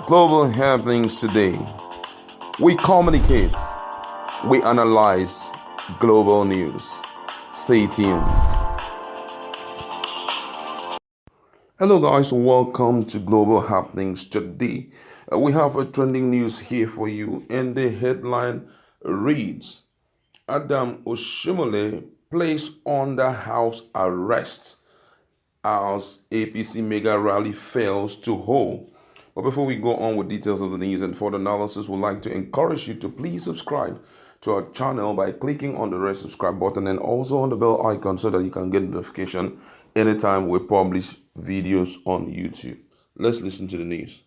Global happenings today. We communicate, we analyze global news. Stay tuned. Hello, guys, welcome to Global Happenings today. We have a trending news here for you, and the headline reads Oshiomhole placed under house arrest as APC mega rally fails to hold. But before we go on with details of the news and further analysis, we'd like to encourage you to please subscribe to our channel by clicking on the red subscribe button and also on the bell icon so that you can get notification anytime we publish videos on YouTube. Let's listen to the news.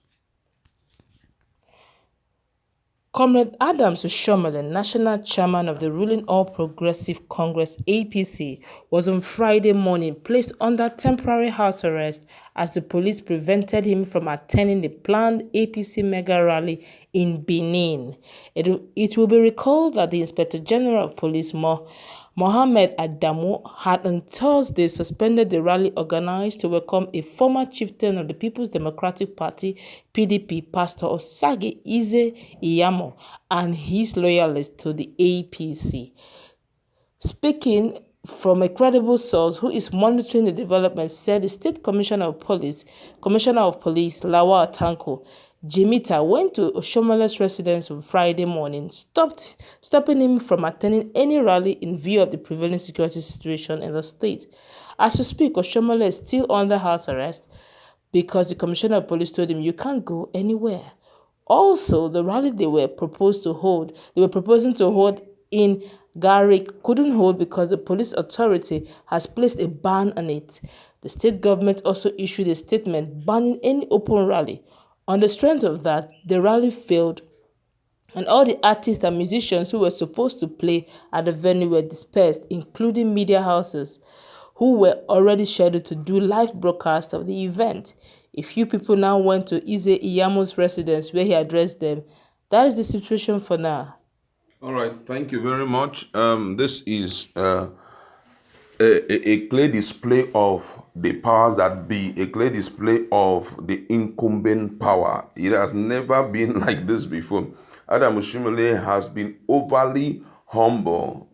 Comrade Adams Oshiomhole, national chairman of the ruling All Progressive Congress APC, was on Friday morning placed under temporary house arrest as the police prevented him from attending the planned APC mega rally in Benin. It will be recalled that the Inspector General of Police, Mohammed Adamu, had on Thursday suspended the rally organized to welcome a former chieftain of the People's Democratic Party (PDP), Pastor Osage Iyamo, and his loyalists to the APC. Speaking from a credible source who is monitoring the development, said the State Commissioner of Police, Lawal Tanko Jimita, went to Oshiomhole's residence on Friday morning, stopping him from attending any rally in view of the prevailing security situation in the state. As we speak, Oshiomhole is still under house arrest because the Commissioner of Police told him you can't go anywhere. Also, the rally they were proposing to hold in Garrick couldn't hold because the police authority has placed a ban on it. The state government also issued a statement banning any open rally. On the strength of that, the rally failed, and all the artists and musicians who were supposed to play at the venue were dispersed, including media houses, who were already scheduled to do live broadcasts of the event. A few people now went to Eze Iyamo's residence where he addressed them. That is the situation for now. All right, thank you very much. This is a clear display of the powers that be, a clear display of the incumbent power. It has never been like this before. Adam Oshiomhole has been overly humble.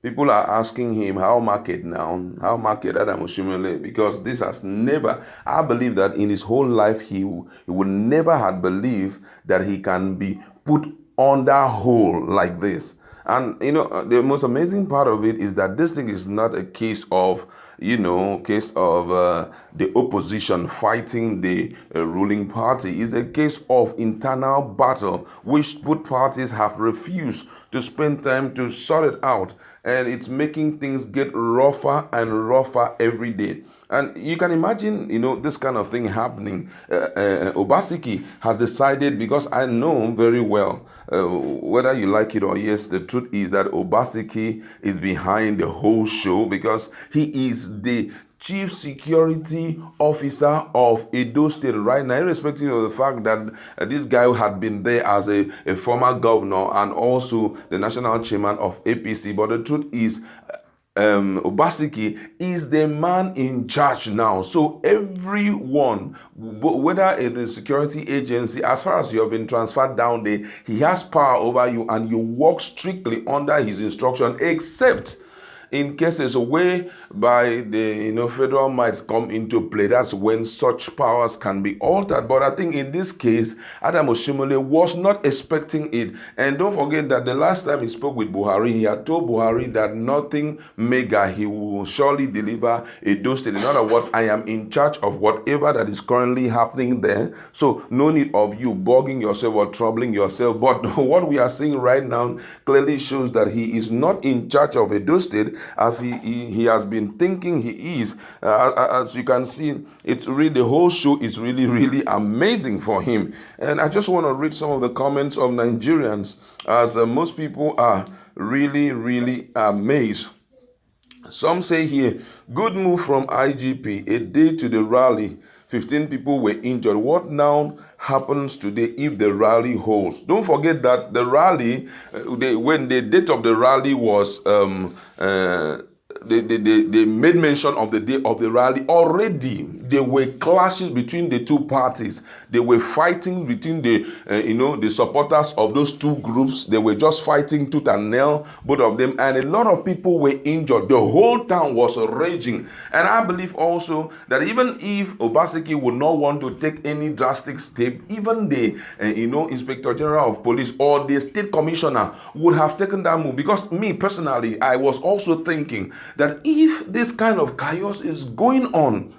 People are asking him, how market now? How market Adam Oshiomhole? Because this has never, I believe that in his whole life, he would never have believed that he can be put under hold like this. And, the most amazing part of it is that this thing is not a case of, the opposition fighting the ruling party. It's a case of internal battle, which both parties have refused to spend time to sort it out. And it's making things get rougher and rougher every day. And you can imagine, this kind of thing happening. Obaseki has decided, because I know very well, whether you like it or yes, the truth is that Obaseki is behind the whole show because he is the Chief Security Officer of Edo State right now, irrespective of the fact that this guy had been there as a former governor and also the national chairman of APC. But the truth is, Obaseki is the man in charge now. So everyone, whether it is security agency, as far as you have been transferred down there, he has power over you and you work strictly under his instruction, except in cases whereby the federal might come into play. That's when such powers can be altered. But I think in this case, Adam Oshiomhole was not expecting it. And don't forget that the last time he spoke with Buhari, he had told Buhari that nothing mega, he will surely deliver Edo State. In other words, I am in charge of whatever that is currently happening there. So no need of you bugging yourself or troubling yourself. But what we are seeing right now clearly shows that he is not in charge of Edo State as he has been thinking he is. As you can see, it's really, the whole show is really, really amazing for him. And I just want to read some of the comments of Nigerians, as most people are really, really amazed. Some say here, good move from IGP, a day to the rally. 15 people were injured. What now happens today if the rally holds? Don't forget that the rally, when the date of the rally was they made mention of the day of the rally. Already there were clashes between the two parties. They were fighting between the supporters of those two groups. They were just fighting tooth and nail, both of them, and a lot of people were injured. The whole town was raging. And I believe also that even if Obaseki would not want to take any drastic step, even the Inspector General of Police or the State Commissioner would have taken that move. Because me personally, I was also thinking that if this kind of chaos is going on,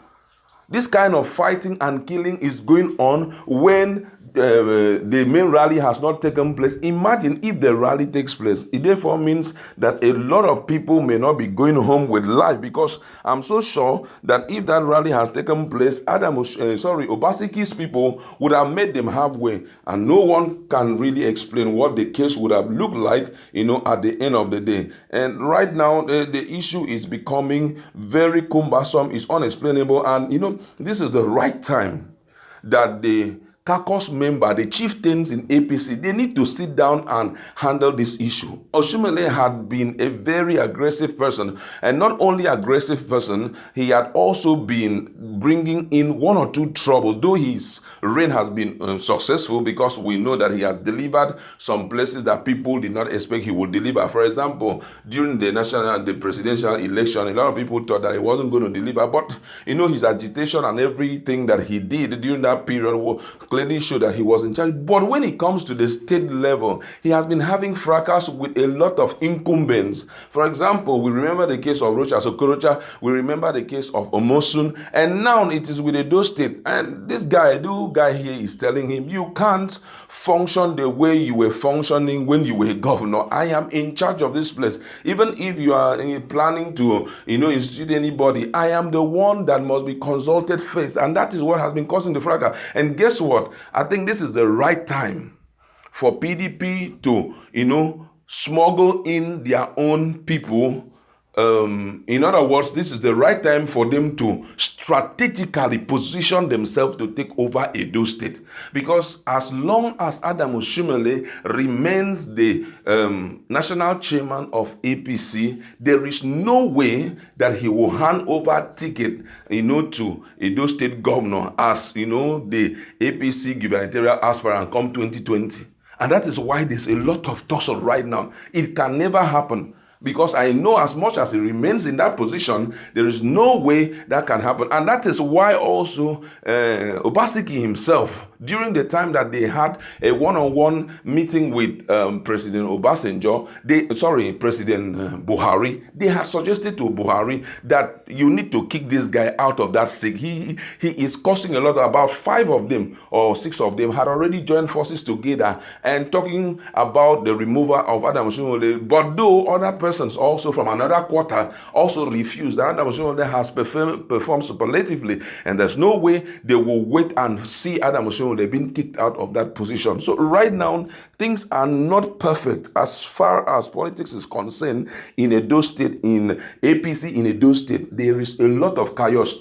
this kind of fighting and killing is going on when the main rally has not taken place. Imagine if the rally takes place. It therefore means that a lot of people may not be going home with life, because I'm so sure that if that rally has taken place, Obaseki's people would have made them halfway, and no one can really explain what the case would have looked like, at the end of the day. And right now, the issue is becoming very cumbersome, it's unexplainable, and this is the right time that the caucus member, the chieftains in APC, they need to sit down and handle this issue. Oshiomhole had been a very aggressive person, and not only aggressive person, he had also been bringing in one or two troubles, though his reign has been successful, because we know that he has delivered some places that people did not expect he would deliver. For example, during the presidential election, a lot of people thought that he wasn't going to deliver, but his agitation and everything that he did during that period clearly showed that he was in charge. But when it comes to the state level, he has been having fracas with a lot of incumbents. For example, we remember the case of Rocha Sokorocha, we remember the case of Omosun, and now it is with Edo State. And this guy, the guy here, is telling him, you can't function the way you were functioning when you were governor. I am in charge of this place. Even if you are planning to, institute anybody, I am the one that must be consulted first. And that is what has been causing the fracas. And guess what? I think this is the right time for PDP to, smuggle in their own people. In other words, this is the right time for them to strategically position themselves to take over Edo State. Because as long as Adam Oshiomhole remains the national chairman of APC, there is no way that he will hand over ticket, to Edo State governor as, the APC gubernatorial aspirant come 2020. And that is why there's a lot of tussle right now. It can never happen. Because I know as much as he remains in that position, there is no way that can happen. And that is why also Obaseki himself, during the time that they had a one-on-one meeting with President President Buhari, they had suggested to Buhari that you need to kick this guy out of that seat. He is causing a lot. About 5 of them or 6 of them had already joined forces together and talking about the removal of Adam Oshiomhole. But though other persons also from another quarter also refused, that Adam Oshiomhole has performed superlatively, and there's no way they will wait and see Adam Oshiomhole being kicked out of that position. So right now, things are not perfect as far as politics is concerned in Edo State, in APC in Edo State. There is a lot of chaos.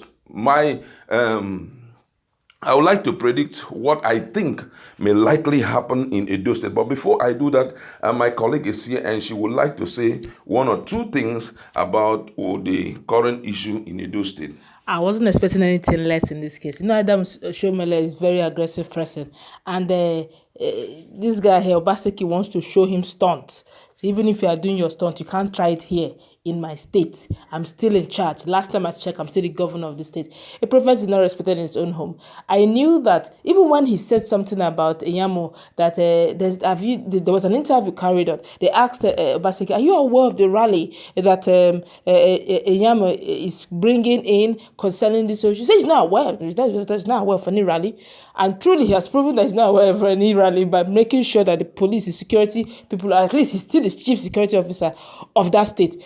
I would like to predict what I think may likely happen in Edo State. But before I do that, my colleague is here and she would like to say 1 or 2 things about the current issue in Edo State. I wasn't expecting anything less in this case. Adam Oshiomhole is a very aggressive person. And this guy here, Obaseki, wants to show him stunts. So even if you are doing your stunt, you can't try it here in my state. I'm still in charge. Last time I checked, I'm still the governor of the state. A prophet is not respected in his own home. I knew that even when he said something about Enyamo, that there was an interview carried out. They asked Obaseki, are you aware of the rally that Enyamo is bringing in concerning this issue? He said he's not aware. He's not aware of any rally. And truly, he has proven that he's not aware of any rally by making sure that the police, the security people, at least he's still the chief security officer of that state.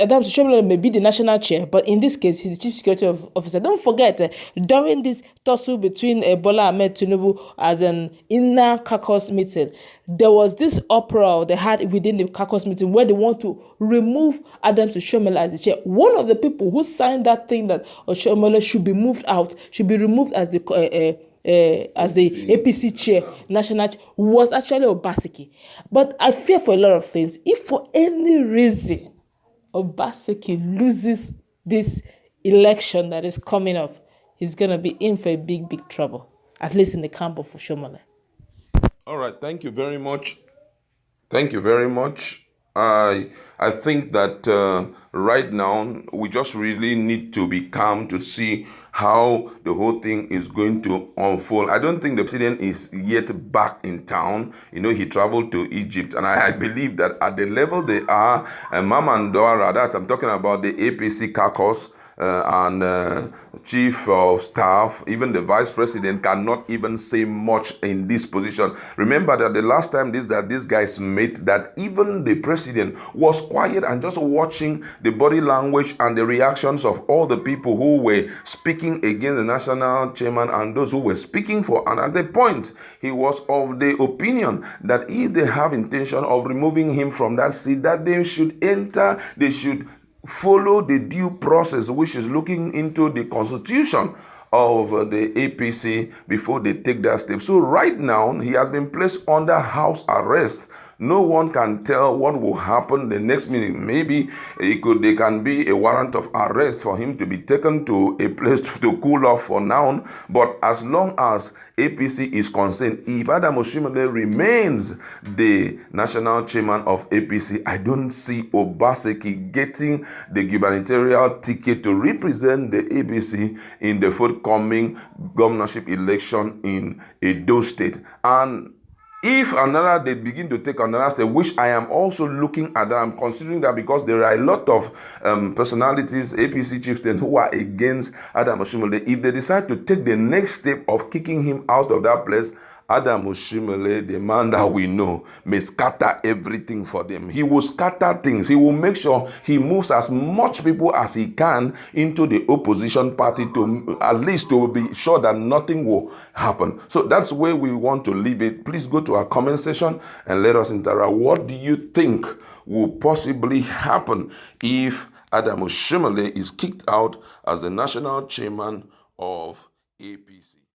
Adam Oshiomhole may be the national chair, but in this case, he's the chief security officer. Don't forget, during this tussle between Bola Ahmed Tinubu as an inner caucus meeting, there was this uproar they had within the caucus meeting where they want to remove Adam Oshiomhole as the chair. One of the people who signed that thing that Oshiomhole should be moved out, should be removed as the APC chair, national chair, was actually Obaseki. But I fear for a lot of things. If for any reason Obaseki loses this election that is coming up, he's going to be in for a big, big trouble, at least in the camp of Oshiomhole. All right, thank you very much. Thank you very much. I think that right now we just really need to be calm to see how the whole thing is going to unfold. I don't think the president is yet back in town. You know, he traveled to Egypt, and I believe that at the level they are, Mamandora, that's I'm talking about the APC caucus. And chief of staff, even the vice president cannot even say much in this position. Remember that the last time these guys met, that even the president was quiet and just watching the body language and the reactions of all the people who were speaking against the national chairman and those who were speaking for. And at the point, he was of the opinion that if they have intention of removing him from that seat, that they should follow the due process, which is looking into the constitution of the APC before they take that step. So right now, he has been placed under house arrest. No one can tell what will happen the next minute. Maybe there can be a warrant of arrest for him to be taken to a place to cool off for now. But as long as APC is concerned, if Adam Oshiomhole remains the national chairman of APC, I don't see Obaseki getting the gubernatorial ticket to represent the APC in the forthcoming governorship election in Edo State. And if they begin to take another step, which I am also looking at that, I'm considering that, because there are a lot of personalities, APC chieftains, who are against Adam Oshiomhole. If they decide to take the next step of kicking him out of that place, Adam Oshiomhole, the man that we know, may scatter everything for them. He will scatter things. He will make sure he moves as much people as he can into the opposition party, to at least to be sure that nothing will happen. So that's where we want to leave it. Please go to our comment section and let us interact. What do you think will possibly happen if Adam Oshiomhole is kicked out as the national chairman of APC?